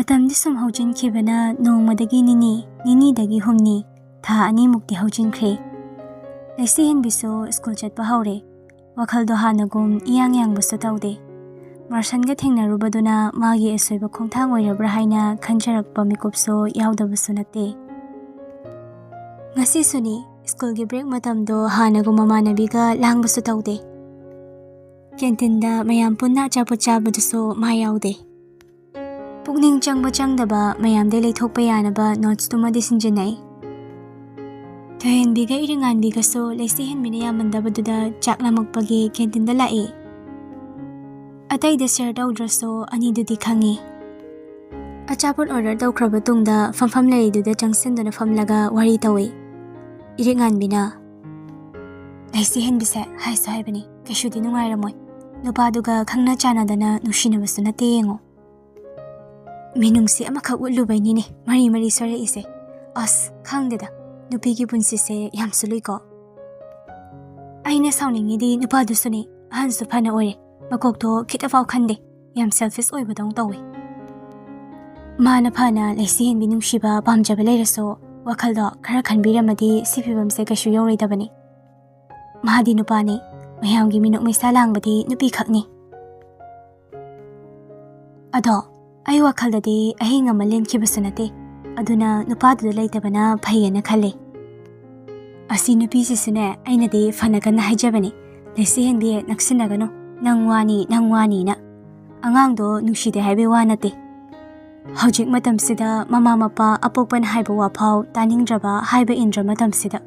Matamdi sum haujinkibana nongmadagi nini humni tha animukti haujinkre. Laisihenbisu school chatpa haure. Wakhaldo hanagum iyang basu taude. Marsanga thengnarubaduna magi esoiba khongthang oirabra haina khanjarakpa mikupso yaudabsu nate. Ngasi suni school gi break matamdo hanagum mamanabiga langbasu taude. Cantinda mayam punna achapot chabadusu ma yaude. Pukning changba changdaba mayamde leithokpa yanaba notes tumadi sinjanai. Thohenbiga iringanbiga so laisihenbina yamandabaduda chaklamakpagi cantinda lai. Atayda share tawdraso anidudi khangi. Achapot order tawkraba tungda famfam laiduda changsinduna famlaga wari tawi. Iringanbina laisihenbise haiso haibani kaishudi nungairamoi. Nupaduga khangna chanadana nushinabasu nate yengo. Minungsi amakak utlubaynine mari sore ise. As khangdeda nupigi punsise yamsuluiko. Aina sauningidi nupadusuni hansu phana ore. Makokto kitafau khande yam selfish oibadong tawi. Mana phana laisihenbi nungshiba pamjaba leiraso wakhaldo khara khanbiramadi sifibamse kashu yauroidabani. Mahadi nupani mayamgi minuk maisa langbadi nupi khakni. Ado ai wakhaldadi ahinga malen kibasunate aduna nupaduda leitabana phayena khale. Asi nupi sisune ainadi fanagana haijabani laisihenbi naksinagano nangwani na angangdo nushide haibe wanate. Hojik matamsida mama mapa apokpan haiba wafau taningdraba haiba indra matamsida.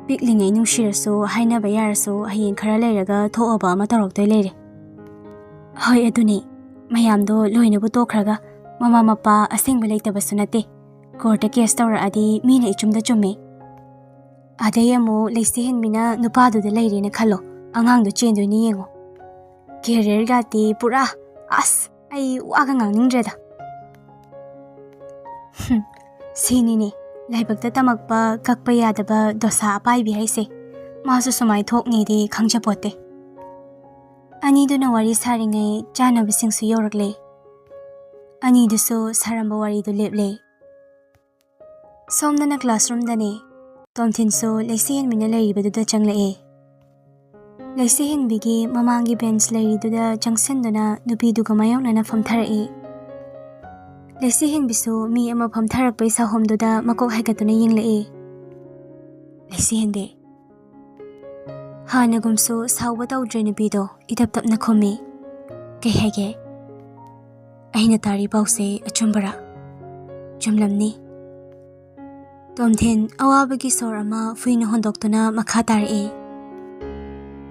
Piklingai nungshiraso hainaba yaraso hayeng khara leiraga thoaba ama toroktoi leire. Hoi aduni mayamdo loinabu tokraga mama mapa asengba leitabasu nate. Korta case tawraadi mina ichumda chumme. Adayamu laisihenbina nupaduda leirena khalo angangdo chendoini yengo. Career gati pura as ai waga ngangningdrada. Sinini laibakta tamakpa kakpa yadaba dosa apaibi haise. Masu sumai thoknidi khangjapote. Aniduna wari saringai chanabisingsu yorakle. Anidusu saramba waridu leple. Somnana classroom dani tomthinsu laisihenbina leiribaduda changlae. Laisihenbigi mamangi bench leiriduda changsinduna nupiduga mayoknana famtharae. Laisihenbisu mi ama famtharakpai sahomduda makok haigatuna yinglae. Laisihenbi hanagumsu sauba tawdre nupido idaptapna khumi. Kay haige aina tari pause achumbara. Chumlamni tomthin awabagi sor ama fuina hondoktuna makha tarae.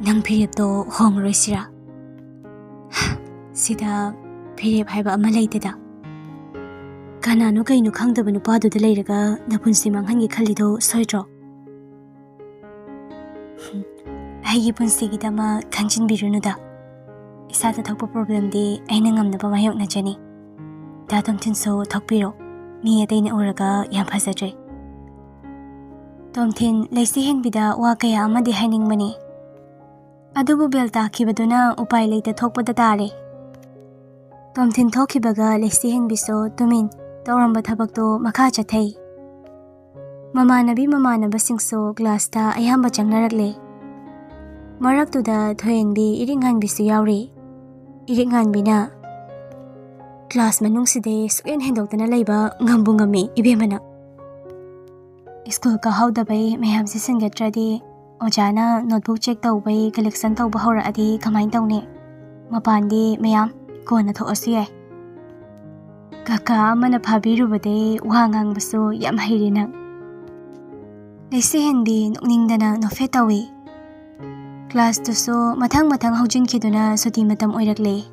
Nang piripto hongroisira. Sida pirip haiba ama leiteda. Kanano kainu khangdaba nupaduda leiraga napunsi manghangi khalido soidro. Aigi punsigidama khanjinbirunuda. Isada thokpa problem di aina ngamnaba mayokna jani. Da tomthinso thokpiro mi adaina uraga yam phajadre. Tomthin laisihenbida wa kaya amadi hainingmani. Adubu bel takibaduna upai leita thokpada tare. Tomthin thokibaga laisihenbiso tumin tawramba thabakto makha chathai. Mamanabasingso class ta ayamba changnarakle. Maraktuda thoyenbi iringhanbisu yauri. Iringhanbina class manungside suken hendoktana leiba ngambu ngami ibemana. School ka haudabai mayamsi singatradi Ojana notebook check tawbai collection tawba horaadi kamain tawne. Mapandi mayam kona thoasu yai. Kaka mana phabirubade wangang basu yam hairina. Laisihenbi nukningdana nofe tawi. Class tuso matang haujinkiduna suti matam oirakle.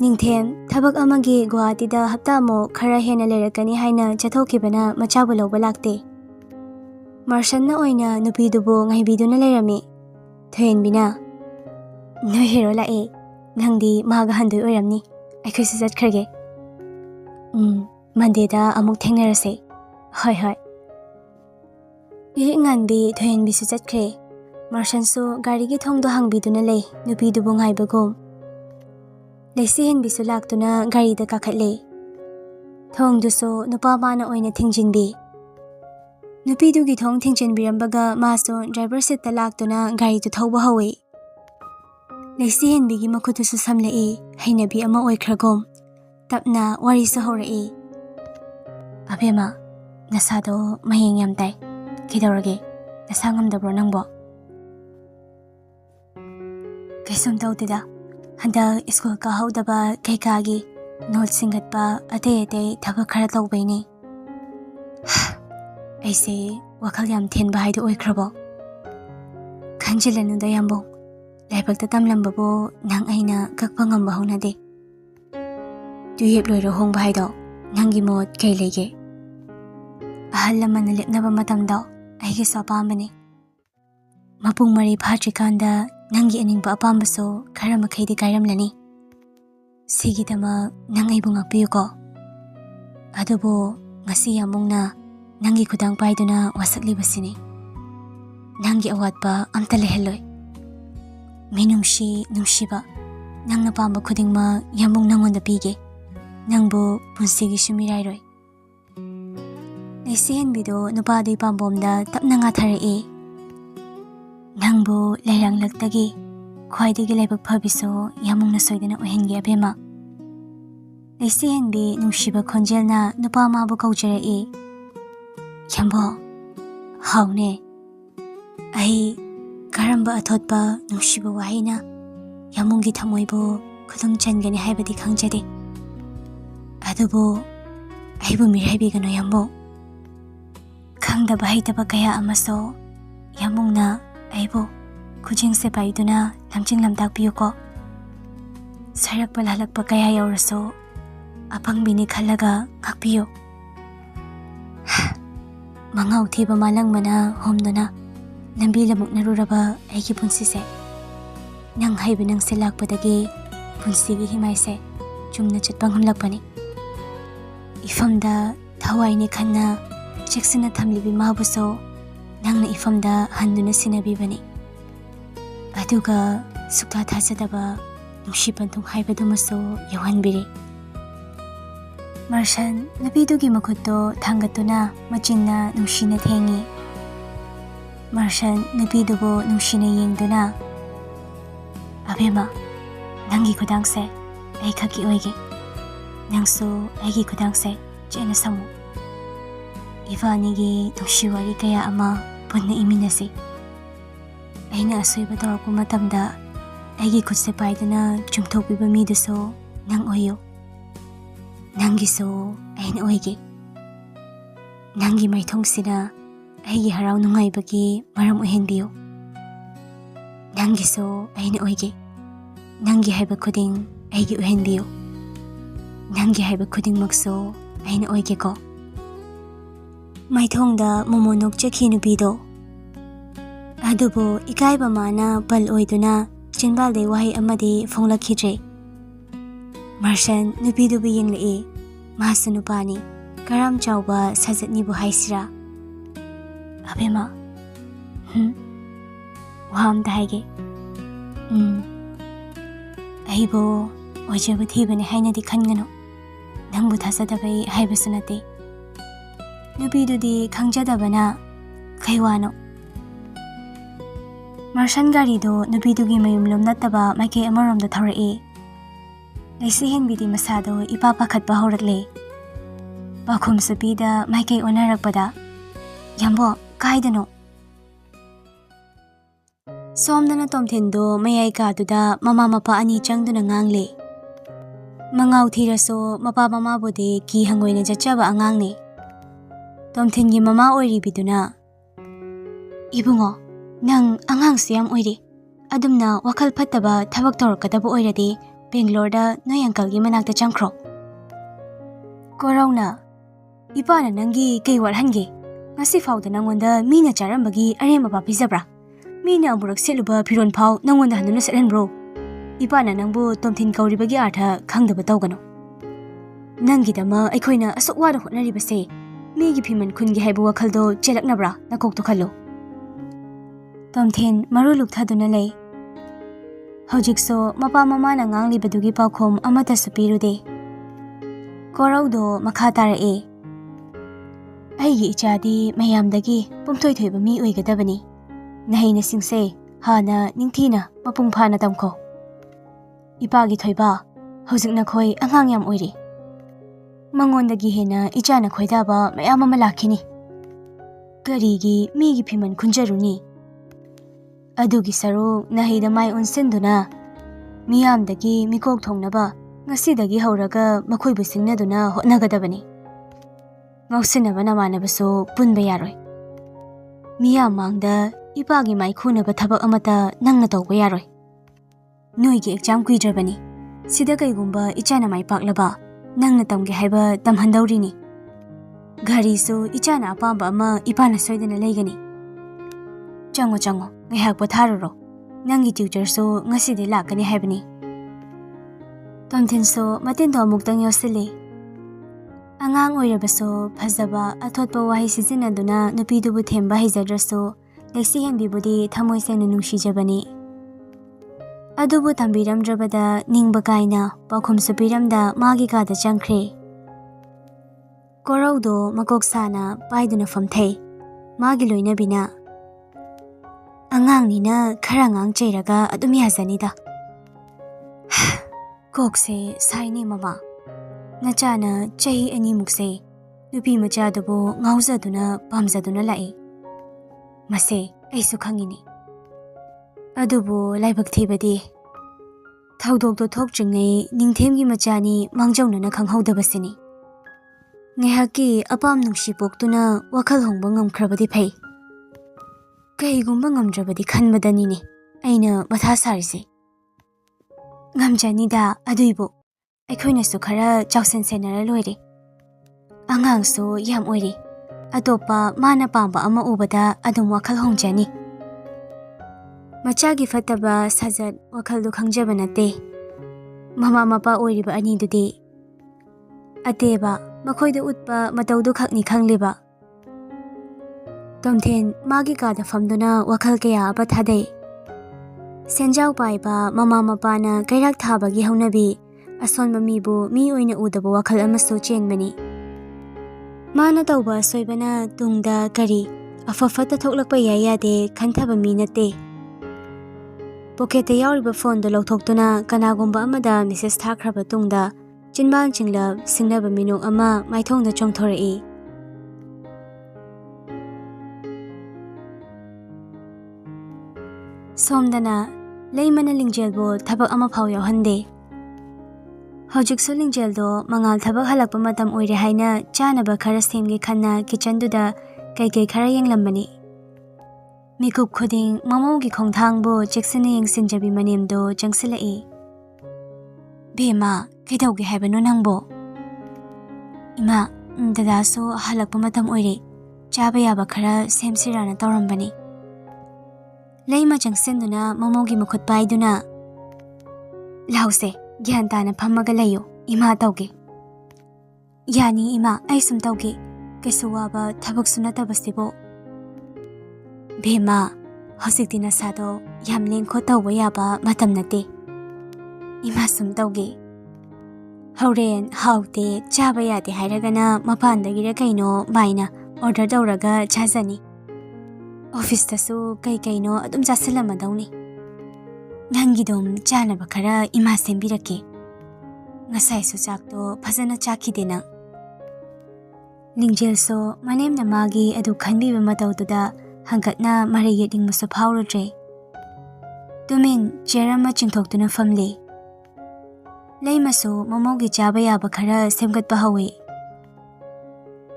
Ningthen thabak amagi Guwahatida hapta mo khara hena lerakani haina chathokibana machabu lawba lakte. Marsanna oina nupidubo ngaibiduna leirami. Thoyenbina no hero lae nangdi maga handoi oiramni. Aikhoisi chatkhrage. Mondayda amuk thengnarase. Hoi. Iringanbi thoyenbisu chatkre. Marsansu garigi thongdo hangbiduna lei nupidubo ngaibagum. ꯂꯩꯁꯤꯍꯟꯕꯤꯁꯨ ꯂꯥꯛꯇꯨꯅ ꯒꯥꯔꯤꯗ ꯀꯥꯈꯠꯂꯦ. ꯊꯣꯡꯗꯨꯁꯨ ꯅꯨꯄꯥ ꯃꯥꯅ ꯑꯣꯏꯅ ꯊꯤꯡꯖꯤꯟꯕꯤ. ꯅꯨꯄꯤꯗꯨꯒꯤ ꯊꯣꯡ ꯊꯤꯡꯖꯤꯟꯕꯤꯔꯝꯕꯒ ꯃꯥꯁꯨ driver ꯁꯤꯠꯇ ꯂꯥꯛꯇꯨꯅ ꯒꯥꯔꯤꯗꯨ ꯊꯧꯕ ꯍꯧꯏ. ꯂꯩꯁꯤꯍꯟꯕꯤꯒꯤ ꯃꯈꯨꯠꯇꯨꯁꯨ ꯁꯝꯂꯛꯏ, ꯍꯩꯅꯕꯤ ꯑꯃ ꯑꯣꯏꯈ꯭ꯔꯒꯨꯝ. ꯇꯞꯅ ꯋꯥꯔꯤꯁꯨ ꯍꯧꯔꯛꯏ. ꯑꯕꯦꯝꯃ, ꯅꯁꯥꯗꯣ ꯃꯌꯦꯡ ꯌꯥꯝ ꯇꯥꯏ. ꯀꯩꯗꯧꯔꯒꯦ? ꯅꯁꯥ ꯉꯝꯗꯕ꯭ꯔꯣ ꯅꯪꯕꯣ? ꯀꯩꯁꯨꯝ ꯇꯧꯗꯦꯗ. ꯍꯟꯗꯛ ꯁ꯭ꯀꯨꯜ ꯀꯥꯍꯧꯗꯕ ꯀꯩꯀꯥꯒꯤ ꯅꯣꯠ ꯁꯤꯡꯒꯠꯄ ꯑꯇꯩ ꯊꯕꯛ ꯈꯔ ꯇꯧꯕꯩꯅꯦ. ꯑꯩꯁꯦ ꯋꯥꯈꯜ ꯌꯥꯝ ꯊꯦꯟꯕ ꯍꯥꯏꯗꯣ ꯑꯣꯏꯈ꯭ꯔꯕꯣ? ꯈꯟꯖꯤꯜꯂꯅꯨꯗ ꯌꯥꯝꯕꯨꯡ. ꯂꯥꯏꯕꯛꯇ ꯇꯝꯂꯝꯕꯕꯨ ꯅꯪ ꯑꯩꯅ ꯀꯛꯄ ꯉꯝꯕ ꯍꯧꯅꯗꯦ. ꯇꯨꯌꯦꯞ ꯂꯣꯏꯔ ꯍꯣꯡꯕ ꯍꯥꯏꯗꯣ ꯅꯪꯒꯤ ꯃꯣꯠ ꯀꯩ ꯂꯩꯒꯦ? ꯑꯍꯜ ꯂꯃꯟꯅ ꯂꯦꯞꯅꯕ ꯃꯇꯝꯗꯣ ꯑꯩꯒꯤꯁꯨ ꯑꯄꯥꯝꯕꯅꯤ. ꯃꯄꯨꯡ ꯃꯔꯩ ꯐꯥꯗ꯭ꯔꯤꯀꯥꯟꯗ ꯅꯪꯒꯤ ꯑꯅꯤꯡꯕ ꯑꯄꯥꯝꯕꯁꯨ ꯈꯔ ꯃꯈꯩꯗꯤ ꯀꯥꯏꯔꯝꯂꯅꯤ. ꯁꯤꯒꯤꯗꯃꯛ ꯅꯪ ꯑꯩꯕꯨ ꯉꯥꯛꯄꯤꯌꯨꯀꯣ. ꯑꯗꯨꯕꯨ ꯉꯁꯤ ꯌꯥꯝꯕꯨꯡꯅ ꯅꯪꯒꯤ ꯈꯨꯗꯥꯡ ꯄꯥꯏꯗꯨꯅ ꯋꯥꯁꯛꯂꯤꯕꯁꯤꯅꯤ. ꯅꯪꯒꯤ ꯑꯋꯥꯠꯄ ꯑꯝꯇ ꯂꯩꯍꯜꯂꯣꯏ. ꯃꯤꯅꯨꯡꯁꯤ ꯅꯨꯡꯁꯤꯕ ꯅꯪꯅ ꯄꯥꯝꯕ ꯈꯨꯗꯤꯡꯃꯛ ꯌꯥꯝꯕꯨꯡ ꯅꯪꯉꯣꯟꯗ ꯄꯤꯒꯦ. ꯅꯪꯕꯨ ꯄꯨꯟꯁꯤꯒꯤꯁꯨ ꯃꯤꯔꯥꯏꯔꯣꯏ. ꯂꯩꯁꯤꯍꯟꯕꯤꯗꯣ ꯅꯨꯄꯥꯗꯨꯒꯤ ꯄꯥꯝꯕꯣꯝꯗ ꯇꯞꯅ ꯉꯥꯊꯔꯛꯏ. ꯅꯪꯕꯨ ꯂꯩꯔꯥꯡꯂꯛꯇꯒꯤ ꯈ꯭ꯋꯥꯏꯗꯒꯤ ꯂꯥꯏꯕꯛ ꯐꯕꯤꯁꯨ ꯌꯥꯝꯕꯨꯡꯅ ꯁꯣꯏꯗꯅ ꯑꯣꯏꯍꯟꯒꯦ ꯑꯕꯦꯝꯃ. ꯂꯩꯁꯤꯍꯟꯕꯤ ꯅꯨꯡꯁꯤꯕ ꯈꯣꯟꯖꯦꯜꯅ ꯅꯨꯄꯥ ꯃꯥꯕꯨ ꯀꯧꯖꯔꯛꯏ. ꯌꯥꯝꯕꯣ, ꯍꯥꯎꯅꯦ. ꯑꯩ ꯀꯔꯝꯕ ꯑꯊꯣꯠꯄ ꯅꯨꯡꯁꯤꯕ ꯋꯥꯍꯩꯅ ꯌꯥꯝꯕꯨꯡꯒꯤ ꯊꯃꯣꯏꯕꯨ ꯈꯨꯗꯨꯝ ꯆꯟꯒꯅꯤ ꯍꯥꯏꯕꯗꯤ ꯈꯪꯖꯗꯦ. ꯑꯗꯨꯕꯨ ꯑꯩꯕꯨ ꯃꯤꯔꯥꯏꯕꯤꯒꯅꯨ ꯌꯥꯝꯕꯨꯡ. ꯈꯪꯗꯕ ꯍꯩꯇꯕ ꯀꯌꯥ ꯑꯃꯁꯨ ꯌꯥꯝꯕꯨꯡꯅ ꯑꯩꯕꯨ ꯈꯨꯖꯤꯡꯁꯦ ꯄꯥꯏꯗꯨꯅ ꯂꯝꯖꯤꯡ ꯂꯝꯇꯥꯛꯄꯤꯌꯨꯀꯣ. ꯁꯔꯛꯄ ꯂꯥꯜꯂꯛꯄ ꯀꯌꯥ ꯌꯧꯔꯁꯨ ꯑꯄꯪꯕꯤꯅꯤ ꯈꯜꯂꯒ ꯉꯥꯛꯄꯤꯌꯨ. ꯃꯉꯥꯎ ꯊꯤꯕ ꯃꯥꯂꯪꯕꯅ ꯍꯣꯝꯗꯨꯅ ꯂꯝꯕꯤ ꯂꯝꯃꯨꯛꯅꯔꯨꯔꯕ ꯑꯩꯒꯤ ꯄꯨꯟꯁꯤꯁꯦ ꯅꯪ ꯍꯩꯕ ꯅꯪꯁꯦ ꯂꯥꯛꯄꯗꯒꯤ ꯄꯨꯟꯁꯤꯒꯤ ꯍꯤꯃꯥꯏꯁꯦ ꯆꯨꯝꯅ ꯆꯠꯄ ꯉꯝꯂꯛꯄꯅꯤ. ꯏꯐꯝꯗ ꯊꯋꯥꯏꯅꯤ ꯈꯟꯅ ꯆꯦꯛꯁꯤꯟꯅ ꯊꯝꯂꯤꯕꯤ ꯃꯥꯕꯨꯁꯨ ꯅꯪꯅ ꯏꯐꯝꯗ ꯍꯟꯗꯨꯅ ꯁꯤꯟꯅꯕꯤꯕꯅꯤ. ꯑꯗꯨꯒ ꯁꯨꯛꯊꯥ ꯊꯥꯖꯗꯕ ꯅꯨꯡꯁꯤ ꯄꯟꯊꯨꯡ ꯍꯥꯏꯕꯗꯨꯃꯁꯨ ꯌꯧꯍꯟꯕꯤꯔꯤ. ꯃꯥꯔꯁꯟ ꯅꯨꯄꯤꯗꯨꯒꯤ ꯃꯈꯨꯠꯇꯣ ꯊꯥꯡꯒꯠꯇꯨꯅ ꯃꯆꯤꯟꯅ ꯅꯨꯡꯁꯤꯅ ꯊꯦꯡꯉꯤ. ꯃꯥꯔꯁꯟ ꯅꯨꯄꯤꯗꯨꯕꯨ ꯅꯨꯡꯁꯤꯅ ꯌꯦꯡꯗꯨꯅ, ꯑꯕꯦꯝꯃ, ꯅꯪꯒꯤ ꯈꯨꯗꯥꯡꯁꯦ ꯑꯩ ꯈꯛꯀꯤ ꯑꯣꯏꯒꯦ. ꯅꯪꯁꯨ ꯑꯩꯒꯤ ꯈꯨꯗꯥꯡꯁꯦ ꯆꯦꯠꯅ ꯁꯝꯃꯨ. ꯏꯕꯥꯅꯤꯒꯤ ꯅꯨꯡꯁꯤ ꯋꯥꯔꯤ ꯀꯌꯥ ꯑꯃ ꯄꯨꯟꯅ ꯏꯃꯤꯟꯅꯁꯤ. ꯑꯩꯅ ꯑꯁꯣꯏꯕ ꯇꯧꯔꯛꯄ ꯃꯇꯝꯗ ꯑꯩꯒꯤ ꯈꯨꯠꯁꯦ ꯄꯥꯏꯗꯨꯅ ꯆꯨꯝꯊꯣꯛꯄꯤꯕ ꯃꯤꯗꯨꯁꯨ ꯅꯪ ꯑꯣꯏꯌꯨ. ꯅꯪꯒꯤꯁꯨ ꯑꯩꯅ ꯑꯣꯏꯒꯦ. ꯅꯪꯒꯤ ꯃꯥꯏꯊꯣꯡꯁꯤꯅ ꯑꯩꯒꯤ ꯍꯔꯥꯎ ꯅꯨꯡꯉꯥꯏꯕꯒꯤ ꯃꯔꯝ ꯑꯣꯏꯍꯟꯕꯤꯌꯨ. ꯅꯪꯒꯤꯁꯨ ꯑꯩꯅ ꯑꯣꯏꯒꯦ. ꯅꯪꯒꯤ ꯍꯥꯏꯕ ꯈꯨꯗꯤꯡ ꯑꯩꯒꯤ ꯑꯣꯏꯍꯟꯕꯤꯌꯨ. ꯅꯪꯒꯤ ꯍꯥꯏꯕ ꯈꯨꯗꯤꯡꯃꯛꯁꯨ ꯑꯩꯅ ꯑꯣꯏꯒꯦꯀꯣ. ꯃꯥꯏꯊꯣꯡꯗ ꯃꯣꯃꯣ ꯅꯣꯛꯆꯈꯤ ꯅꯨꯄꯤꯗꯣ. ꯑꯗꯨꯕꯨ ꯏꯀꯥꯏꯕ ꯃꯥꯅ ꯄꯜ ꯑꯣꯏꯗꯨꯅ ꯆꯤꯟꯕꯥꯜꯗꯩ ꯋꯥꯍꯩ ꯑꯃꯗꯤ ꯐꯣꯡꯂꯛꯈꯤꯗ꯭ꯔꯦ. ꯃꯥꯔꯁꯟ ꯅꯨꯄꯤꯗꯨꯕꯨ ꯌꯦꯡꯂꯛꯏ. ꯃꯥꯁꯨ ꯅꯨꯄꯥꯅꯤ, ꯀꯔꯥꯝ ꯆꯥꯎꯕ ꯁꯥꯖꯠꯅꯤꯕꯨ ꯍꯥꯏꯁꯤꯔꯥ. ꯑꯕꯦꯝꯃ, ꯋꯥ ꯑꯝꯇ ꯍꯥꯏꯒꯦ. ꯑꯩꯕꯨ ꯑꯣꯏꯖꯕ ꯊꯤꯕꯅꯤ ꯍꯥꯏꯅꯗꯤ ꯈꯟꯒꯅꯨ. ꯅꯪꯕꯨ ꯊꯥꯖꯗꯕꯩ ꯍꯥꯏꯕꯁꯨ ꯅꯠꯇꯦ. ꯅꯨꯄꯤꯗꯨꯗꯤ ꯈꯪꯖꯗꯕꯅ, ꯀꯩ ꯋꯥꯅꯣ? ꯃꯥꯔꯁꯟ ꯒꯥꯔꯤꯗꯣ ꯅꯨꯄꯤꯗꯨꯒꯤ ꯃꯌꯨꯝꯂꯣꯝ ꯅꯠꯇꯕ ꯃꯥꯏꯀꯩ ꯑꯃꯔꯣꯝꯗ ꯊꯧꯔꯛꯏ. ꯂꯩꯁꯤꯍꯟꯕꯤꯗꯤ ꯃꯁꯥꯗꯣ ꯏꯄꯥ ꯄꯥꯈꯠꯄ ꯍꯧꯔꯛꯂꯦ. ꯄꯥꯎꯈꯨꯝꯁꯨ ꯄꯤꯗ ꯃꯥꯏꯀꯩ ꯑꯣꯟꯅꯔꯛꯄꯗ, ꯌꯥꯝꯕꯣ, ꯀꯥꯏꯗꯅꯣ? ꯁꯣꯝꯗꯅ ꯇꯣꯝꯊꯤꯟꯗꯣ ꯃꯌꯥꯏ ꯀꯥꯗꯨꯗ ꯃꯃꯥ ꯃꯄꯥ ꯑꯅꯤ ꯆꯪꯗꯨꯅ ꯉꯥꯡꯂꯦ. ꯃꯉꯥꯎ ꯊꯤꯔꯁꯨ ꯃꯄꯥ ꯃꯃꯥꯕꯨꯗꯤ ꯀꯤ ꯍꯪꯒꯣꯏꯅ ꯆꯠꯆꯕ ꯑꯉꯥꯡꯅꯤ. ꯇꯣꯝꯊꯤꯟꯒꯤ ꯃꯃꯥ ꯑꯣꯏꯔꯤꯕꯤꯗꯨꯅ, ꯏꯕꯨꯡꯉꯣ, ꯅꯪ ꯑꯉꯥꯡꯁꯨ ꯌꯥꯝ ꯑꯣꯏꯔꯤ. ꯑꯗꯨꯝꯅ ꯋꯥꯈꯜ ꯐꯠꯇꯕ ꯊꯕꯛ ꯇꯧꯔꯛꯀꯗꯕ ꯑꯣꯏꯔꯗꯤ ꯕꯦꯡꯒ꯭ꯂꯣꯔꯗ ꯅꯣꯏ ꯑꯪꯀꯜꯒꯤ ꯃꯅꯥꯛꯇ ꯆꯪꯈ꯭ꯔꯣ. ꯀꯣꯔꯧꯅ, ꯏꯄꯥꯅ ꯅꯪꯒꯤ ꯀꯩ ꯋꯥꯠꯍꯟꯒꯦ? ꯉꯁꯤ ꯐꯥꯎꯗ ꯅꯪꯉꯣꯟꯗ ꯃꯤꯅ ꯆꯥꯔꯝꯕꯒꯤ ꯑꯔꯦꯝ ꯑꯄꯥ ꯄꯤꯖꯕ꯭ꯔꯥ? ꯃꯤꯅ ꯑꯃꯨꯔꯛ ꯁꯦꯠꯂꯨꯕ ꯐꯤꯔꯣꯟ ꯐꯥꯎ ꯅꯪꯉꯣꯟꯗ ꯍꯟꯗꯨꯅ ꯁꯦꯠꯍꯟꯕ꯭ꯔꯣ? ꯏꯄꯥꯅ ꯅꯪꯕꯨ ꯇꯣꯝꯊꯤꯟ ꯀꯧꯔꯤꯕꯒꯤ ꯑꯥꯔꯊ ꯈꯪꯗꯕ ꯇꯧꯒꯅꯨ. ꯅꯪꯒꯤꯗꯃꯛ ꯑꯩꯈꯣꯏꯅ ꯑꯁꯨꯛ ꯋꯥꯅ ꯍꯣꯠꯅꯔꯤꯕꯁꯦ ꯃꯤꯒꯤ ꯐꯤꯃꯟ ꯈꯨꯟꯒꯤ ꯍꯥꯏꯕ ꯋꯥꯈꯜꯗꯣ ꯆꯦꯜꯂꯛꯅꯕ꯭ꯔꯥ? ꯅꯀꯣꯛꯇꯣ ꯈꯜꯂꯨ. ꯇꯣꯝꯊꯤꯟ ꯃꯔꯨ ꯂꯨꯛꯊꯗꯨꯅ ꯂꯩ. Hojikso mapa mamana nganglibadugi paukhom amatasu pirude. Koraudo makha tarae. Aigi ichadi mayamdagi pumthoithoiba mi oigadabani. Nahaina singse hana ningthina mapung phana tamkho. Ipagi thoiba hojikna khoi angang yam oiri. Mangondagi hena ichana khoidaba mayam ama lakhini. Karigi migi phiman khunjaruni. Adugi saru nahida mai unsinduna miyamdagi mikok thongnaba ngasidagi hauraga makhoibu singnaduna hotnagadabani. Ngausinaba namanabasu punba yaroi. Miyam mangda ipagi mai khunaba thabak amata nangna tawba yaroi. Noigi exam kuidrabani. Sida kaigumba ichana mai paklaba nangna tamge haiba tamhandaurini. Gari su ichana apamba ama ipana soidana leigani. Chango ngayhak potharuro. Nangi tutor so ngasidi lakani haibani. Tomthin so matinto amuktang yosili. Angang oirabaso phazaba athotpa wahi sizinaduna nupidubu themba hijadraso leksi henbibudi thamoi sengna nungsijabani. Adubu tambiramdrabada ningba kaina pakhumsu piramda magi kada changkhre. Koraudo makoksana paiduna famthei magi loinabina. Angang nina kharangang cheiraga adum yazanida. Kokse saini mama. Nachana chahi ani mukse nupi machadabu ngauzaduna pamzaduna lai. Mase aisu khangini. Adubu laibak thibadi. Thaudokdo thokjringai ningthemgi machani mangjawnana khanghaudabasini. Ngayhaki apam nungsi poktuna wakhal hongba ngamkhrabadi phei. Kaigumba ngamdrabadi khanbadanini aina matha sarise. Ngamjanida aduibo aikhoinasu khara chawsen senara loire. Angangsu yam oiri. Atopa mana pamba ama ubada adum wakhal hongjani. Machagi fataba sajat wakhaldu khangjaba nate. Mama mapa oiriba anidudi. Ateba makhoida utpa mataudu khakni khangliba. Tomthen magi kada famduna wakhal kaya aba thadei. Senjau paiba mama mapana kairak thabagi haunabi asonba mibu mi oina udaba wakhal amasu chenbani. Mana tauba soibana tungda kari afafata thoklakpa yayade khanthaba mi nate. Pocket yauriba phone do lokthokduna kanagumba amada message thakraba tungda chinbang chingla singnaba minuk ama maithongda chongthorai. Somdana leimana lingjelbo thabak ama phau yauhande. Hojiksu lingjeldo mangal thabak halakpa matam oire haina chanaba khara semge khanna kitchen duda kai khara yenglambani. Mikup khuding mamaugi khongthangbo cheksina yengsinjabi manemdo jangsilai. Bema kaidauge haibano nangbo. Ima dadaso halakpa matam oire chaba yaba khara semsirana tawrambani. Leima jangsinduna mamaugi mukhut paiduna. Lause gyantana phamaga layo ima tauge. Yani ima aisum tauge kesuwaba thabak sunatabasibo. Bema hosiktina sado yamleng kho tawba yaba matam nate. Ima sum tauge. Hauren haute chaba yade hairagana mapandagira kaino baina order dauraga chazani. Office tasu kaino adum jasilamadouni. Nangidom chanaba khara ima sembirake. Ngasai su chakto phajana chakhidena. Lingjelso manemna magi adu khanbiba matawduda hangkatna mariyeding musu phaurodre. Tumin cherama chingthoktuna famle. Leimasu mamogi chaba yaba khara semgatpa hawi.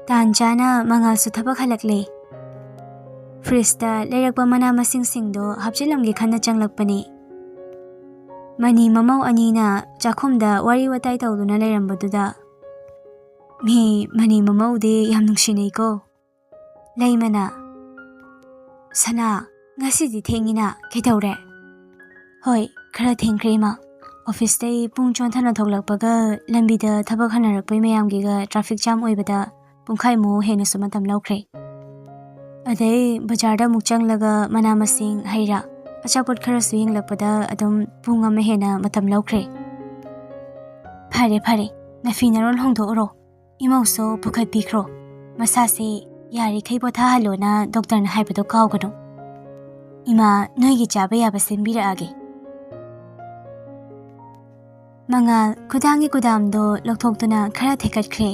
Tanjana mangal su thabak halakle. Frista leirakpa mana masing singdo hapchilamgi khanna changlakpani. Mani mamau anina chakhumda wari watai tawduna leirambaduda. Mi mani mamau de yam nungsinei ko. Leimana. Sana ngasidi thengina kaitawre. Hoi khara thengkrema. Office day pung chonthana thoklakpaga lambida thabak hanarakpai mayamgiga traffic jam oibada pungkhai mu hena sumatam laukre. Adai bajarda mukchanglaga mana masing haira ꯑꯆꯥꯄꯣꯠ ꯈꯔꯁꯨ ꯌꯦꯡꯂꯛꯄꯗ ꯑꯗꯨꯝ ꯄꯨꯡ ꯑꯃ ꯍꯦꯟꯅ ꯃꯇꯝ ꯂꯧꯈ꯭ꯔꯦ꯫ ꯐꯔꯦ ꯐꯔꯦ, ꯅꯐꯤ-ꯅꯔꯣꯜ ꯍꯣꯡꯗꯣꯛꯎꯔꯣ, ꯏꯃꯧꯁꯨ ꯄꯨꯈꯠꯄꯤꯈ꯭ꯔꯣ, ꯃꯁꯥꯁꯦ ꯌꯥꯔꯤꯈꯩ ꯄꯣꯊꯥꯍꯜꯂꯣꯅ ꯗꯣꯛꯇꯔꯅ ꯍꯥꯏꯕꯗꯣ ꯀꯥꯎꯒꯅꯨ꯫ ꯏꯃꯥ, ꯅꯣꯏꯒꯤ ꯆꯥꯕ ꯌꯥꯕ ꯁꯦꯝꯕꯤꯔꯛꯑꯒꯦ꯫ ꯃꯉꯥꯜ ꯈꯨꯗꯥꯡꯒꯤ ꯀꯨꯗꯥꯝꯗꯣ ꯂꯧꯊꯣꯛꯇꯨꯅ ꯈꯔ ꯊꯦꯛꯀꯠꯈ꯭ꯔꯦ꯫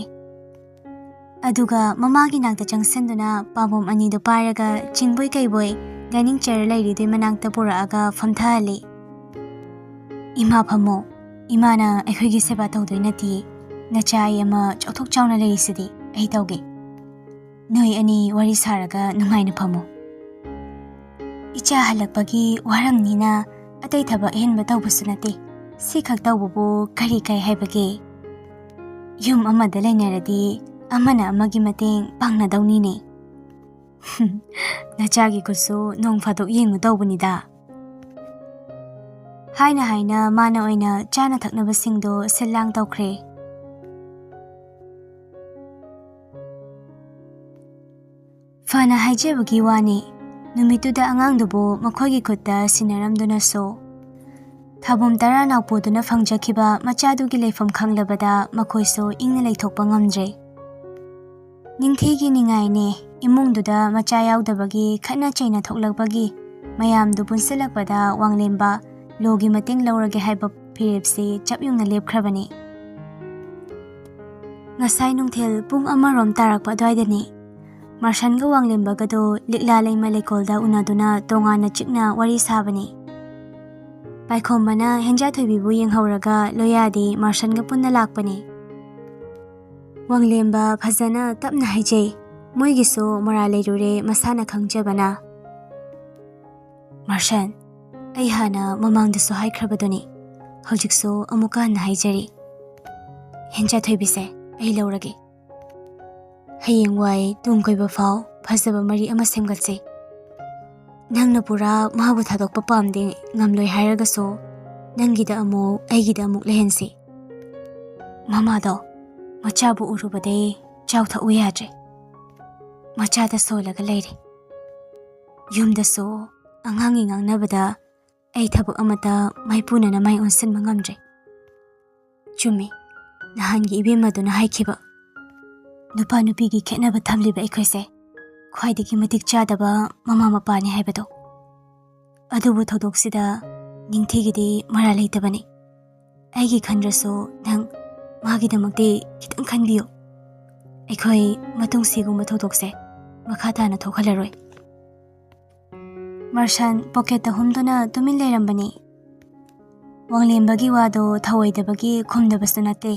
ꯑꯗꯨꯒ ꯃꯃꯥꯒꯤ ꯅꯥꯛꯇ ꯆꯪꯁꯤꯟꯗꯨꯅ ꯄꯥꯝꯕꯣꯝ ꯑꯅꯤꯗꯣ ꯄꯥꯏꯔꯒ ꯆꯤꯡꯕꯣꯏ ꯀꯩꯕꯣꯏ ꯗꯥꯏꯅꯤꯡ ꯆꯦꯌꯔ ꯂꯩꯔꯤꯗꯨꯏ ꯃꯅꯥꯛꯇ ꯄꯨꯔꯛꯑꯒ ꯐꯝꯊꯍꯜꯂꯤ꯫ ꯏꯃꯥ ꯐꯝꯃꯣ, ꯏꯃꯥꯅ ꯑꯩꯈꯣꯏꯒꯤ ꯁꯦꯕꯥ ꯇꯧꯗꯣꯏ ꯅꯠꯇꯤꯌꯦ, ꯅꯆꯥ ꯑꯩ ꯑꯃ ꯆꯥꯎꯊꯣꯛ ꯆꯥꯎꯅ ꯂꯩꯔꯤꯁꯤꯗꯤ ꯑꯩ ꯇꯧꯒꯦ꯫ ꯅꯣꯏ ꯑꯅꯤ ꯋꯥꯔꯤ ꯁꯥꯔꯒ ꯅꯨꯡꯉꯥꯏꯅ ꯐꯝꯃꯣ꯫ ꯏꯆꯥ ꯍꯜꯂꯛꯄꯒꯤ ꯋꯥꯔꯝꯅꯤꯅ ꯑꯇꯩ ꯊꯕꯛ ꯑꯍꯦꯟꯕ ꯇꯧꯕꯁꯨ ꯅꯠꯇꯦ, ꯁꯤꯈꯛ ꯇꯧꯕꯕꯨ ꯀꯔꯤ ꯀꯥꯏ ꯍꯥꯏꯕꯒꯦ? ꯌꯨꯝ ꯑꯃꯗ ꯂꯩꯅꯔꯗꯤ ꯑꯃꯅ ꯑꯃꯒꯤ ꯃꯇꯦꯡ ꯄꯥꯡꯅꯗꯧꯅꯤꯅꯦ꯫ ꯅꯆꯥꯒꯤ ꯈꯨꯠꯁꯨ ꯅꯣꯡ ꯐꯥꯗꯣꯛ ꯌꯦꯡꯉꯨ ꯇꯧꯕꯅꯤꯗ꯫ ꯍꯥꯏꯅ ꯍꯥꯏꯅ ꯃꯥꯅ ꯑꯣꯏꯅ ꯆꯥꯅ ꯊꯛꯅꯕꯁꯤꯡꯗꯣ ꯁꯤꯜꯂꯥꯡ ꯇꯧꯈ꯭ꯔꯦ꯫ ꯐꯅ ꯍꯥꯏꯖꯕꯒꯤ ꯋꯥꯅꯤ, ꯅꯨꯃꯤꯠꯇꯨꯗ ꯑꯉꯥꯡꯗꯨꯕꯨ ꯃꯈꯣꯏꯒꯤ ꯈꯨꯠꯇ ꯁꯤꯟꯅꯔꯝꯗꯨꯅꯁꯨ ꯊꯥꯕꯨꯝ ꯇꯔꯥ ꯅꯥꯎꯄꯨꯗꯨꯅ ꯐꯪꯖꯈꯤꯕ ꯃꯆꯥꯗꯨꯒꯤ ꯂꯩꯐꯝ ꯈꯪꯂꯕꯗ ꯃꯈꯣꯏꯁꯨ ꯏꯪꯅ ꯂꯩꯊꯣꯛꯄ ꯉꯝꯗ꯭ꯔꯦ꯫ ꯅꯤꯡꯊꯤꯒꯤ ꯅꯤꯡꯉꯥꯏꯅꯦ, ꯏꯃꯨꯡꯗꯨꯗ ꯃꯆꯥ ꯌꯥꯎꯗꯕꯒꯤ ꯈꯠꯅ ꯆꯩꯅ ꯊꯣꯛꯂꯛꯄꯒꯤ ꯃꯌꯥꯝꯗꯨ ꯄꯨꯟꯁꯤꯜꯂꯛꯄꯗ ꯋꯥꯡꯂꯦꯝꯕ ꯂꯣꯒꯤ ꯃꯇꯦꯡ ꯂꯧꯔꯒꯦ ꯍꯥꯏꯕ ꯐꯤꯔꯦꯞꯁꯤ ꯆꯞ ꯌꯨꯡꯅ ꯂꯦꯞꯈ꯭ꯔꯕꯅꯤ꯫ ꯉꯁꯥꯏ ꯅꯨꯡꯊꯤꯜ ꯄꯨꯡ 1 ꯇꯥꯔꯛꯄ ꯑꯗꯨꯋꯥꯏꯗꯅꯤ ꯃꯥꯔꯁꯟꯒ ꯋꯥꯡꯂꯦꯝꯕꯒꯗꯣ ꯂꯤꯛꯂꯥ ꯂꯩꯃ ꯂꯩꯀꯣꯜꯗ ꯎꯅꯗꯨꯅ ꯇꯣꯉꯥꯟꯅ ꯆꯤꯛꯅ ꯋꯥꯔꯤ ꯁꯥꯕꯅꯤ꯫ ꯄꯥꯏꯈꯣꯝꯕꯅ ꯍꯦꯟꯖꯥꯊꯣꯏꯕꯤꯕꯨ ꯌꯦꯡꯍꯧꯔꯒ ꯂꯣꯌꯥꯗꯤ ꯃꯥꯔꯁꯟꯒ ꯄꯨꯟꯅ ꯂꯥꯛꯄꯅꯤ꯫ ꯋꯥꯡꯂꯦꯝꯕ ꯐꯖꯅ ꯇꯞꯅ ꯍꯥꯏꯖꯩ, ꯃꯣꯏꯒꯤꯁꯨ ꯃꯣꯔꯥ ꯂꯩꯔꯨꯔꯦ ꯃꯁꯥꯅ ꯈꯪꯖꯕꯅ꯫ ꯃꯥꯔꯁꯟ, ꯑꯩ ꯍꯥꯟꯅ ꯃꯃꯥꯡꯗꯁꯨ ꯍꯥꯏꯈ꯭ꯔꯕꯗꯨꯅꯤ, ꯍꯧꯖꯤꯛꯁꯨ ꯑꯃꯨꯛꯀ ꯍꯟꯅ ꯍꯥꯏꯖꯔꯤ, ꯍꯦꯟꯖꯥꯊꯣꯏꯕꯤꯁꯦ ꯑꯩ ꯂꯧꯔꯒꯦ꯫ ꯍꯌꯦꯡꯋꯥꯏ ꯇꯨꯡ ꯀꯣꯏꯕ ꯐꯥꯎ ꯐꯖꯕ ꯃꯔꯤ ꯑꯃ ꯁꯦꯝꯒꯠꯁꯤ꯫ ꯅꯪꯅ ꯄꯨꯔꯥ ꯃꯥꯕꯨ ꯊꯥꯗꯣꯛꯄ ꯄꯥꯝꯗꯦ ꯉꯝꯂꯣꯏ ꯍꯥꯏꯔꯒꯁꯨ ꯅꯪꯒꯤꯗ ꯑꯃꯨꯛ ꯑꯩꯒꯤꯗ ꯑꯃꯨꯛ ꯂꯩꯍꯟꯁꯤ꯫ ꯃꯃꯥꯗꯣ ꯃꯆꯥꯕꯨ ꯎꯔꯨꯕꯗꯩ ꯆꯥꯎꯊꯛꯎ ꯌꯥꯗ꯭ꯔꯦ, ꯃꯆꯥꯗ ꯁꯣꯜꯂꯒ ꯂꯩꯔꯦ꯫ ꯌꯨꯝꯗꯁꯨ ꯑꯉꯥꯡꯒꯤ ꯉꯥꯡꯅꯕꯗ ꯑꯩ ꯊꯕꯛ ꯑꯃꯇ ꯃꯥꯏꯄꯨꯅꯅ ꯃꯥꯏ ꯑꯣꯟꯁꯤꯟꯕ ꯉꯝꯗ꯭ꯔꯦ꯫ ꯆꯨꯝꯃꯤ, ꯅꯍꯥꯟꯒꯤ ꯏꯕꯦꯝꯃꯗꯨꯅ ꯍꯥꯏꯈꯤꯕ, ꯅꯨꯄꯥ ꯅꯨꯄꯤꯒꯤ ꯈꯦꯠꯅꯕ ꯊꯝꯂꯤꯕ ꯑꯩꯈꯣꯏꯁꯦ ꯈ꯭ꯋꯥꯏꯗꯒꯤ ꯃꯇꯤꯛ ꯆꯥꯗꯕ ꯃꯃꯥ ꯃꯄꯥꯅꯤ ꯍꯥꯏꯕꯗꯣ꯫ ꯑꯗꯨꯕꯨ ꯊꯧꯗꯣꯛꯁꯤꯗ ꯅꯤꯡꯊꯤꯒꯤꯗꯤ ꯃꯔꯥ ꯂꯩꯇꯕꯅꯤ꯫ ꯑꯩꯒꯤ ꯈꯟꯗ꯭ꯔꯁꯨ ꯅꯪ ꯃꯥꯒꯤꯗꯃꯛꯇꯤ ꯈꯤꯇꯪ ꯈꯟꯕꯤꯌꯨ꯫ ꯑꯩꯈꯣꯏ ꯃꯇꯨꯡ ꯁꯤꯒꯨꯝꯕ ꯊꯧꯗꯣꯛꯁꯦ ꯃꯈꯥ ꯇꯥꯅ ꯊꯣꯛꯍꯜꯂꯔꯣꯏ꯫ ꯃꯥꯔꯁꯟ ꯄꯣꯀꯦꯠꯇ ꯍꯨꯝꯗꯨꯅ ꯇꯨꯃꯤꯟ ꯂꯩꯔꯝꯕꯅꯤ꯫ ꯋꯥꯡꯂꯦꯝꯕꯒꯤ ꯋꯥꯗꯣ ꯊꯧꯑꯣꯏꯗꯕꯒꯤ ꯈꯨꯝꯗꯕꯁꯨ ꯅꯠꯇꯦ,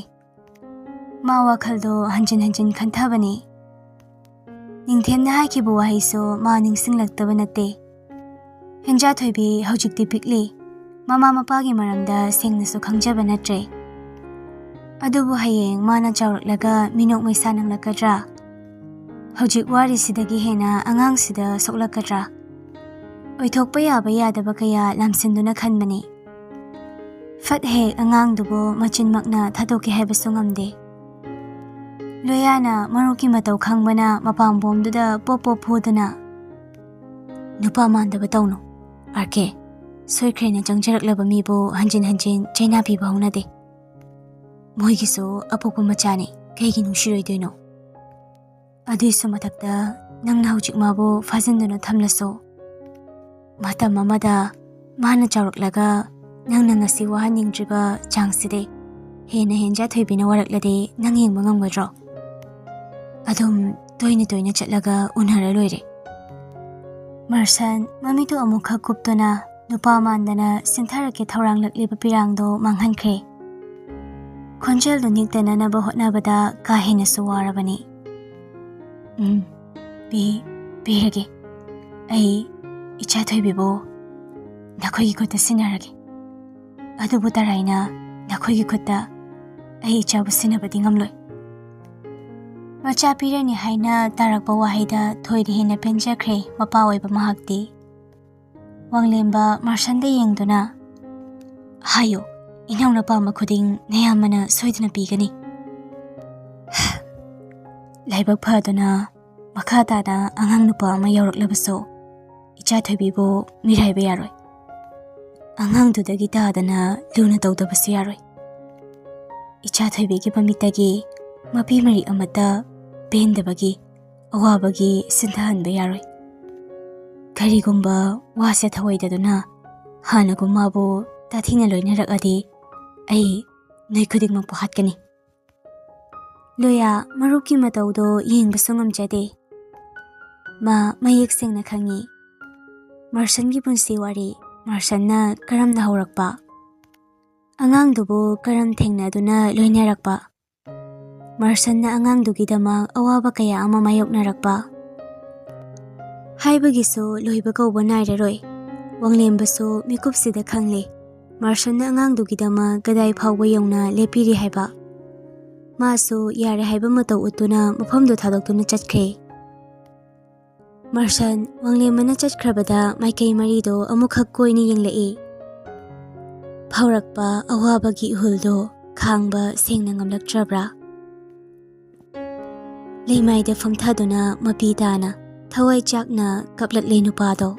ꯃꯥ ꯋꯥꯈꯜꯗꯣ ꯍꯟꯖꯤꯟ ꯍꯟꯖꯤꯟ ꯈꯟꯊꯕꯅꯤ꯫ ꯅꯤꯡꯊꯦꯝꯅ ꯍꯥꯏꯈꯤꯕ ꯋꯥꯍꯩꯁꯨ ꯃꯥ ꯅꯤꯡꯁꯤꯡꯂꯛꯇꯕ ꯅꯠꯇꯦ꯫ ꯍꯦꯟꯖꯥꯊꯣꯏꯕꯤ ꯍꯧꯖꯤꯛꯇꯤ ꯄꯤꯛꯂꯤ, ꯃꯃꯥ ꯃꯄꯥꯒꯤ ꯃꯔꯝꯗ ꯁꯦꯡꯅꯁꯨ ꯈꯪꯖꯕ ꯅꯠꯇ꯭ꯔꯦ꯫ ꯑꯗꯨꯕꯨ ꯍꯌꯦꯡ ꯃꯥꯅ ꯆꯥꯎꯔꯛꯂꯒ ꯃꯤꯅꯣꯛ ꯃꯩꯁꯥ ꯅꯪꯂꯛꯀꯗ꯭ꯔꯥ? ꯍꯧꯖꯤꯛ ꯋꯥꯔꯤꯁꯤꯗꯒꯤ ꯍꯦꯟꯅ ꯑꯉꯥꯡꯁꯤꯗ ꯁꯣꯛꯂꯛꯀꯗ꯭ꯔꯥ? ꯑꯣꯏꯊꯣꯛꯄ ꯌꯥꯕ ꯌꯥꯗꯕ ꯀꯌꯥ ꯂꯥꯝꯁꯤꯟꯗꯨꯅ ꯈꯟꯕꯅꯤ꯫ ꯐꯠ ꯍꯦꯛ ꯑꯉꯥꯡꯗꯨꯕꯨ ꯃꯆꯤꯟꯃꯛꯅ ꯊꯥꯗꯣꯛꯀꯦ ꯍꯥꯏꯕꯁꯨ ꯉꯝꯗꯦ꯫ ꯂꯣꯌꯥꯅ ꯃꯔꯨꯞꯀꯤ ꯃꯇꯧ ꯈꯪꯕꯅ ꯃꯄꯥꯝꯕꯣꯝꯗꯨꯗ ꯄꯣꯞ ꯄꯣꯞ ꯐꯨꯗꯨꯅ, ꯅꯨꯄꯥ ꯃꯥꯟꯗꯕ ꯇꯧꯅꯨ ꯑꯥꯔꯀꯦ, ꯁꯣꯏꯈ꯭ꯔꯦꯅ ꯆꯪꯖꯔꯛꯂꯕ ꯃꯤꯕꯨ ꯍꯟꯖꯤꯟ ꯍꯟꯖꯤꯟ ꯆꯩꯅꯕꯤꯕ ꯍꯧꯅꯗꯦ꯫ ꯃꯣꯏꯒꯤꯁꯨ ꯑꯄꯣꯛꯄ ꯃꯆꯥꯅꯤ, ꯀꯩꯒꯤ ꯅꯨꯡꯁꯤꯔꯣꯏꯗꯣꯏꯅꯣ? ꯑꯗꯨꯏꯁꯨ ꯃꯊꯛꯇ ꯅꯪꯅ ꯍꯧꯖꯤꯛ ꯃꯥꯕꯨ ꯐꯥꯖꯤꯟꯗꯨꯅ ꯊꯝꯂꯁꯨ ꯃꯇꯝ ꯑꯃꯗ ꯃꯥꯅ ꯆꯥꯎꯔꯛꯂꯒ ꯅꯪꯅ ꯉꯁꯤ ꯋꯥꯍꯟꯅꯤꯡꯗ꯭ꯔꯤꯕ ꯆꯥꯡꯁꯤꯗꯤ ꯍꯦꯟꯅ ꯍꯦꯟꯖꯥꯊꯣꯏꯕꯤꯅ ꯋꯥꯔꯛꯂꯗꯤ ꯅꯪ ꯌꯦꯡꯕ ꯉꯝꯒꯗ꯭ꯔꯣ? ꯑꯗꯨꯝ ꯇꯣꯏꯅ ꯇꯣꯏꯅ ꯆꯠꯂꯒ ꯎꯅꯔ ꯂꯣꯏꯔꯦ꯫ ꯃꯥꯔꯁꯟ ꯃꯃꯤꯠꯇꯨ ꯑꯃꯨꯛꯈꯛ ꯀꯨꯞꯇꯨꯅ ꯅꯨꯄꯥ ꯃꯥꯟꯗꯅ ꯁꯤꯟꯊꯔꯛꯀꯦ ꯊꯧꯔꯥꯡꯂꯛꯂꯤꯕ ꯄꯤꯔꯥꯡꯗꯣ ꯃꯥꯡꯍꯟꯈ꯭ꯔꯦ꯫ ꯈꯣꯟꯖꯦꯜꯗꯨ ꯅꯤꯛꯇꯅꯅꯕ ꯍꯣꯠꯅꯕꯗ ꯀꯥ ꯍꯦꯟꯅꯁꯨ ꯋꯥꯔꯕꯅꯤ꯫ ꯄꯤꯔꯒꯦ, ꯑꯩ ꯏꯆꯥꯊꯣꯏꯕꯤꯕꯨ ꯅꯈꯣꯏꯒꯤ ꯈꯨꯠꯇ ꯁꯤꯟꯅꯔꯒꯦ꯫ ꯑꯗꯨꯕꯨ ꯇꯔꯥꯏꯅ ꯅꯈꯣꯏꯒꯤ ꯈꯨꯠꯇ ꯑꯩ ꯏꯆꯥꯕꯨ ꯁꯤꯟꯅꯕꯗꯤ ꯉꯝꯂꯣꯏ꯫ ꯃꯆꯥ ꯄꯤꯔꯅꯤ ꯍꯥꯏꯅ ꯇꯥꯔꯛꯄ ꯋꯥꯍꯩꯗ ꯊꯣꯏꯅ ꯍꯦꯟꯅ ꯄꯦꯟꯖꯈ꯭ꯔꯦ ꯃꯄꯥ ꯑꯣꯏꯕ ꯃꯍꯥꯛꯇꯤ꯫ ꯋꯥꯡꯂꯦꯝꯕ ꯃꯥꯔꯁꯟꯗ ꯌꯦꯡꯗꯨꯅ, ꯍꯥꯏꯌꯨ, ꯏꯅꯥꯎꯅ ꯄꯥꯝꯕ ꯈꯨꯗꯤꯡ ꯅꯌꯥꯝꯕꯅ ꯁꯣꯏꯗꯅ ꯄꯤꯒꯅꯤ꯫ ꯂꯥꯏꯕꯛ ꯐꯗꯨꯅ ꯃꯈꯥ ꯇꯥꯅ ꯑꯉꯥꯡ ꯅꯨꯄꯥ ꯑꯃ ꯌꯥꯎꯔꯛꯂꯕꯁꯨ ꯏꯆꯥꯊꯣꯏꯕꯤꯕꯨ ꯃꯤꯔꯥꯏꯕ ꯌꯥꯔꯣꯏ꯫ ꯑꯉꯥꯡꯗꯨꯗꯒꯤ ꯇꯥꯗꯅ ꯂꯨꯅ ꯇꯧꯗꯕꯁꯨ ꯌꯥꯔꯣꯏ꯫ ꯏꯆꯥ ꯊꯣꯏꯕꯤꯒꯤ ꯃꯃꯤꯠꯇꯒꯤ ꯃꯄꯤ ꯃꯔꯤ ꯑꯃꯠꯇ ꯄꯦꯟꯗꯕꯒꯤ ꯑꯋꯥꯕꯒꯤ ꯁꯤꯟꯊꯍꯟꯕ ꯌꯥꯔꯣꯏ꯫ ꯀꯔꯤꯒꯨꯝꯕ ꯋꯥꯁꯦ ꯊꯑꯣꯏꯗꯗꯨꯅ ꯍꯥꯟꯅꯒꯨꯝ ꯃꯥꯕꯨ ꯇꯥꯊꯤꯅ ꯂꯣꯏꯅꯔꯛꯑꯗꯤ ꯑꯩ ꯅꯣꯏ ꯈꯨꯗꯤꯡꯃꯛꯄꯨ ꯍꯥꯠꯀꯅꯤ꯫ ꯂꯣꯌꯥ ꯃꯔꯨꯞꯀꯤ ꯃꯇꯧꯗꯣ ꯌꯦꯡꯕꯁꯨ ꯉꯝꯖꯗꯦ꯫ ꯃꯥ ꯃꯌꯦꯛ ꯁꯦꯡꯅ ꯈꯪꯉꯤ ꯃꯥꯔꯁꯟꯒꯤ ꯄꯨꯟꯁꯤ ꯋꯥꯔꯤ ꯃꯥꯔꯁꯟꯅ ꯀꯔꯝꯅ ꯍꯧꯔꯛꯄ, ꯑꯉꯥꯡꯗꯨꯕꯨ ꯀꯔꯝ ꯊꯦꯡꯅꯗꯨꯅ ꯂꯣꯏꯅꯔꯛꯄ, ꯃꯥꯔꯁꯟꯅ ꯑꯉꯥꯡꯗꯨꯒꯤꯗꯃꯛ ꯑꯋꯥꯕ ꯀꯌꯥ ꯑꯃ ꯃꯥꯌꯣꯛꯅꯔꯛꯄ ꯍꯥꯏꯕꯒꯤꯁꯨ ꯂꯣꯏꯕ ꯀꯧꯕ ꯅꯥꯏꯔꯔꯣꯏ꯫ ꯋꯥꯡꯂꯦꯝꯕꯁꯨ ꯃꯤꯀꯨꯞꯁꯤꯗ ꯈꯪꯂꯦ ꯃꯥꯔꯁꯟꯅ ꯑꯉꯥꯡꯗꯨꯒꯤꯗꯃꯛ ꯀꯗꯥꯏ ꯐꯥꯎꯕ ꯌꯧꯅ ꯂꯦꯞꯄꯤꯔꯤ ꯍꯥꯏꯕ꯫ ꯃꯥꯁꯨ ꯌꯥꯔꯦ ꯍꯥꯏꯕ ꯃꯇꯧ ꯎꯠꯇꯨꯅ ꯃꯐꯝꯗꯨ ꯊꯥꯗꯣꯛꯇꯨꯅ ꯆꯠꯈ꯭ꯔꯦ꯫ ꯃꯥꯔꯁꯟ ꯋꯥꯡꯂꯦꯝꯕꯅ ꯆꯠꯈ꯭ꯔꯕꯗ ꯃꯥꯏꯀꯩ ꯃꯔꯤꯗꯣ ꯑꯃꯨꯛꯈꯛ ꯀꯣꯏꯅ ꯌꯦꯡꯂꯛꯏ꯫ ꯐꯥꯎꯔꯛꯄ ꯑꯋꯥꯕꯒꯤ ꯏꯍꯨꯜꯗꯣ ꯈꯥꯡꯕ ꯁꯦꯡꯅ ꯉꯝꯂꯛꯇ꯭ꯔꯕ꯭ꯔꯥ? ꯂꯩꯃꯥꯏꯗ ꯐꯝꯊꯗꯨꯅ ꯃꯄꯤ ꯇꯥꯅ ꯊꯋꯥꯏ ꯆꯥꯛꯅ ꯀꯞꯂꯛꯂꯦ ꯅꯨꯄꯥꯗꯣ꯫